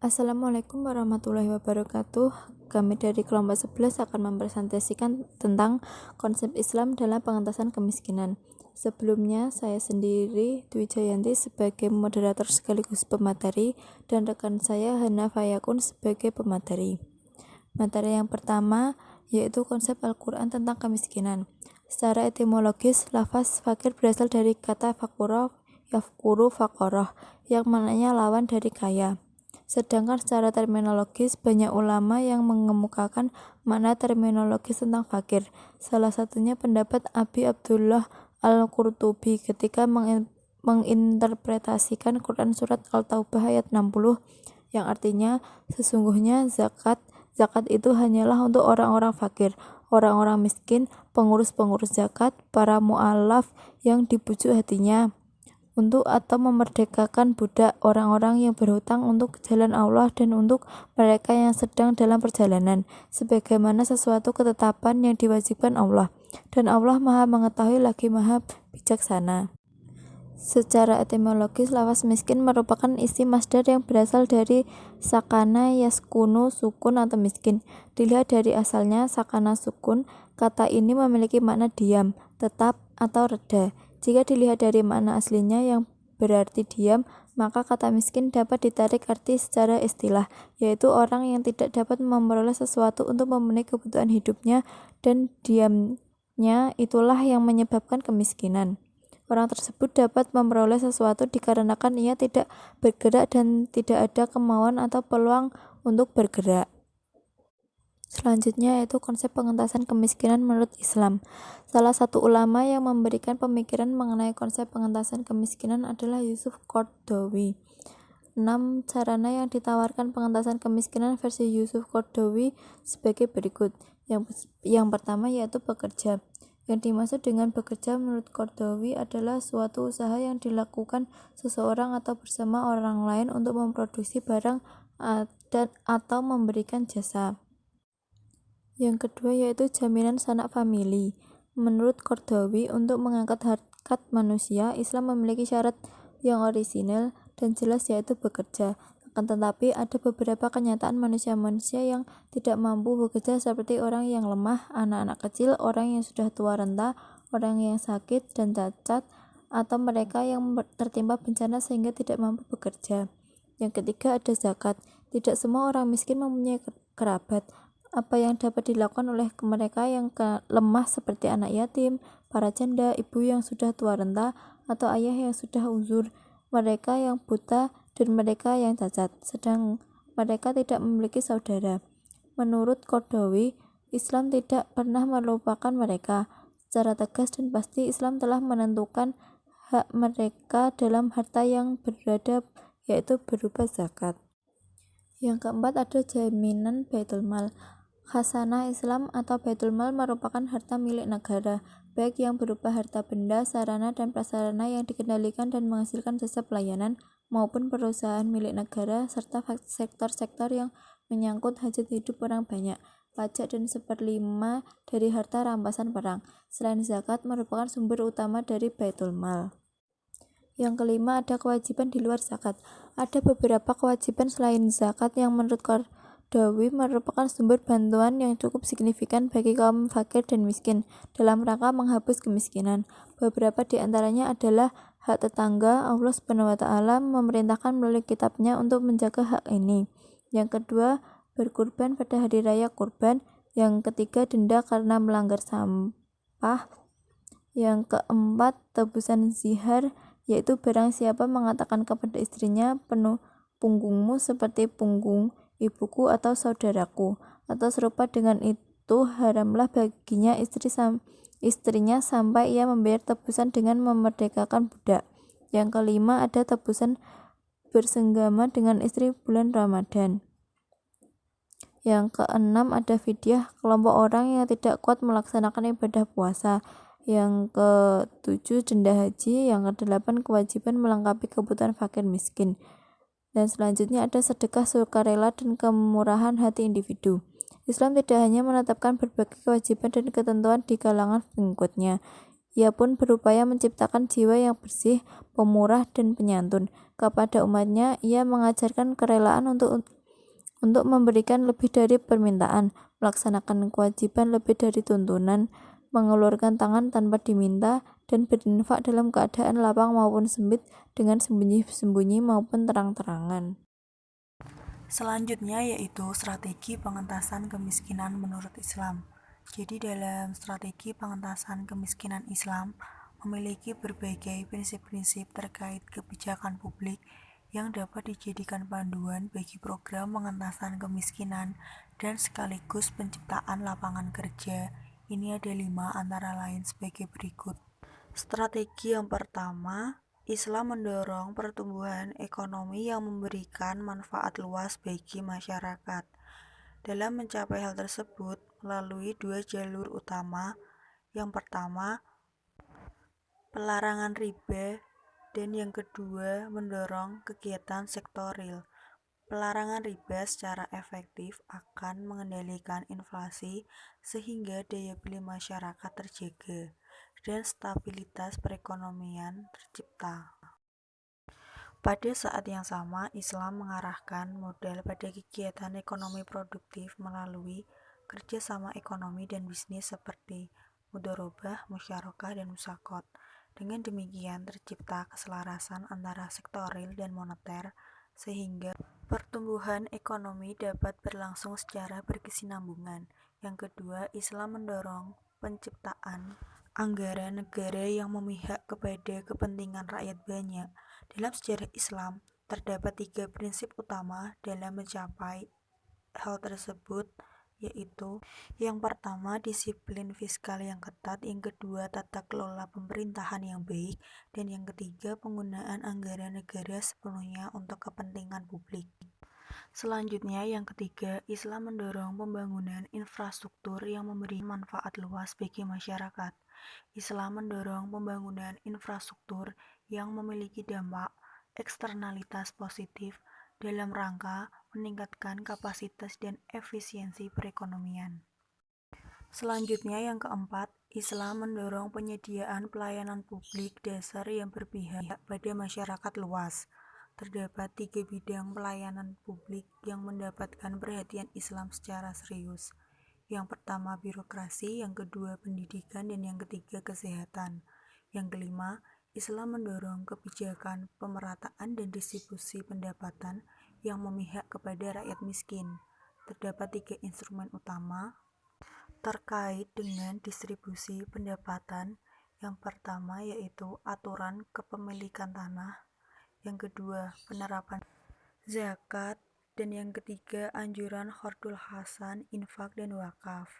Assalamualaikum warahmatullahi wabarakatuh. Kami dari kelompok 11 akan mempresentasikan tentang konsep Islam dalam pengentasan kemiskinan. Sebelumnya, saya sendiri Dwi Jayanti sebagai moderator sekaligus pemateri dan rekan saya Hana Fayakun sebagai pemateri. Materi yang pertama yaitu konsep Al-Quran tentang kemiskinan. Secara etimologis, lafaz fakir berasal dari kata fakuro, yafkuru fakoroh, yang maknanya lawan dari kaya. Sedangkan secara terminologis, banyak ulama yang mengemukakan makna terminologis tentang fakir. Salah satunya pendapat Abi Abdullah Al-Qurtubi ketika menginterpretasikan Quran Surat Al-Taubah ayat 60, yang artinya sesungguhnya zakat itu hanyalah untuk orang-orang fakir, orang-orang miskin, pengurus-pengurus zakat, para mu'alaf yang dibujuk hatinya, untuk atau memerdekakan budak, orang-orang yang berhutang untuk jalan Allah, dan untuk mereka yang sedang dalam perjalanan, sebagaimana sesuatu ketetapan yang diwajibkan Allah. Dan Allah Maha Mengetahui lagi Maha Bijaksana. Secara etimologis, lafaz miskin merupakan isi masdar yang berasal dari sakana yaskunu, sukun atau miskin. Dilihat dari asalnya, sakana sukun, kata ini memiliki makna diam, tetap, atau reda. Jika dilihat dari makna aslinya yang berarti diam, maka kata miskin dapat ditarik arti secara istilah, yaitu orang yang tidak dapat memperoleh sesuatu untuk memenuhi kebutuhan hidupnya, dan diamnya itulah yang menyebabkan kemiskinan. Orang tersebut dapat memperoleh sesuatu dikarenakan ia tidak bergerak dan tidak ada kemauan atau peluang untuk bergerak. Selanjutnya yaitu konsep pengentasan kemiskinan menurut Islam. Salah satu ulama yang memberikan pemikiran mengenai konsep pengentasan kemiskinan adalah Yusuf Qaradawi. 6 sarana yang ditawarkan pengentasan kemiskinan versi Yusuf Qaradawi sebagai berikut. Yang pertama yaitu bekerja. Yang dimaksud dengan bekerja menurut Qaradawi adalah suatu usaha yang dilakukan seseorang atau bersama orang lain untuk memproduksi barang atau memberikan jasa. Yang kedua yaitu jaminan sanak famili. Menurut Qaradawi, untuk mengangkat harkat manusia, Islam memiliki syarat yang orisinal dan jelas yaitu bekerja. Akan tetapi ada beberapa kenyataan manusia-manusia yang tidak mampu bekerja seperti orang yang lemah, anak-anak kecil, orang yang sudah tua renta, orang yang sakit dan cacat, atau mereka yang tertimpa bencana sehingga tidak mampu bekerja. Yang ketiga ada zakat. Tidak semua orang miskin mempunyai kerabat. Apa yang dapat dilakukan oleh mereka yang lemah seperti anak yatim, para janda, ibu yang sudah tua renta, atau ayah yang sudah uzur, mereka yang buta, dan mereka yang cacat, sedang mereka tidak memiliki saudara. Menurut Qaradawi, Islam tidak pernah melupakan mereka. Secara tegas dan pasti, Islam telah menentukan hak mereka dalam harta yang berada, yaitu berupa zakat. Yang keempat ada jaminan Baitul Mal. Khasanah Islam atau Baitul Mal merupakan harta milik negara, baik yang berupa harta benda, sarana dan prasarana yang dikendalikan dan menghasilkan jasa pelayanan, maupun perusahaan milik negara, serta sektor-sektor yang menyangkut hajat hidup orang banyak, pajak dan 1/5 dari harta rampasan perang. Selain zakat merupakan sumber utama dari Baitul Mal. Yang kelima ada kewajiban di luar zakat. Ada beberapa kewajiban selain zakat yang menurut Qaradawi merupakan sumber bantuan yang cukup signifikan bagi kaum fakir dan miskin dalam rangka menghapus kemiskinan. Beberapa di antaranya adalah hak tetangga. Allah SWT memerintahkan melalui kitabnya untuk menjaga hak ini. Yang kedua, berkurban pada hari raya kurban. Yang ketiga, denda karena melanggar sampah. Yang keempat, tebusan zihar, yaitu barang siapa mengatakan kepada istrinya, penuh punggungmu seperti punggung ibuku atau saudaraku, atau serupa dengan itu, haramlah baginya istrinya sampai ia membayar tebusan dengan memerdekakan budak. Yang kelima ada tebusan bersenggama dengan istri bulan Ramadan. Yang keenam ada fidyah, kelompok orang yang tidak kuat melaksanakan ibadah puasa. Yang ketujuh denda haji. Yang kedelapan kewajiban melengkapi kebutuhan fakir miskin. Dan selanjutnya ada sedekah sukarela dan kemurahan hati individu. Islam tidak hanya menetapkan berbagai kewajiban dan ketentuan di kalangan pengikutnya, ia pun berupaya menciptakan jiwa yang bersih, pemurah, dan penyantun. Kepada umatnya, ia mengajarkan kerelaan untuk memberikan lebih dari permintaan, melaksanakan kewajiban lebih dari tuntunan, mengeluarkan tangan tanpa diminta, dan berinfak dalam keadaan lapang maupun sempit, dengan sembunyi-sembunyi maupun terang-terangan. Selanjutnya yaitu strategi pengentasan kemiskinan menurut Islam. Jadi dalam strategi pengentasan kemiskinan Islam memiliki berbagai prinsip-prinsip terkait kebijakan publik yang dapat dijadikan panduan bagi program pengentasan kemiskinan dan sekaligus penciptaan lapangan kerja. Ini ada 5 antara lain sebagai berikut. Strategi yang pertama, Islam mendorong pertumbuhan ekonomi yang memberikan manfaat luas bagi masyarakat. Dalam mencapai hal tersebut melalui 2 jalur utama. Yang pertama, pelarangan riba, dan yang kedua, mendorong kegiatan sektor real. Pelarangan riba secara efektif akan mengendalikan inflasi sehingga daya beli masyarakat terjaga dan stabilitas perekonomian tercipta. Pada saat yang sama, Islam mengarahkan modal pada kegiatan ekonomi produktif melalui kerjasama ekonomi dan bisnis seperti mudharabah, musyarakah, dan musakot. Dengan demikian tercipta keselarasan antara sektor real dan moneter sehingga pertumbuhan ekonomi dapat berlangsung secara berkesinambungan. Yang kedua, Islam mendorong penciptaan anggaran negara yang memihak kepada kepentingan rakyat banyak. Dalam sejarah Islam, terdapat 3 prinsip utama dalam mencapai hal tersebut, yaitu yang pertama disiplin fiskal yang ketat, yang kedua tata kelola pemerintahan yang baik, dan yang ketiga penggunaan anggaran negara sepenuhnya untuk kepentingan publik. Selanjutnya yang ketiga, Islam mendorong pembangunan infrastruktur yang memberi manfaat luas bagi masyarakat. Islam mendorong pembangunan infrastruktur yang memiliki dampak eksternalitas positif dalam rangka meningkatkan kapasitas dan efisiensi perekonomian. Selanjutnya yang keempat, Islam mendorong penyediaan pelayanan publik dasar yang berpihak pada masyarakat luas. Terdapat 3 bidang pelayanan publik yang mendapatkan perhatian Islam secara serius. Yang pertama birokrasi, yang kedua pendidikan, dan yang ketiga kesehatan. Yang kelima, Islam mendorong kebijakan pemerataan dan distribusi pendapatan yang memihak kepada rakyat miskin. Terdapat 3 instrumen utama terkait dengan distribusi pendapatan. Yang pertama yaitu aturan kepemilikan tanah, yang kedua penerapan zakat, dan yang ketiga anjuran Qardul Hasan, infak, dan wakaf.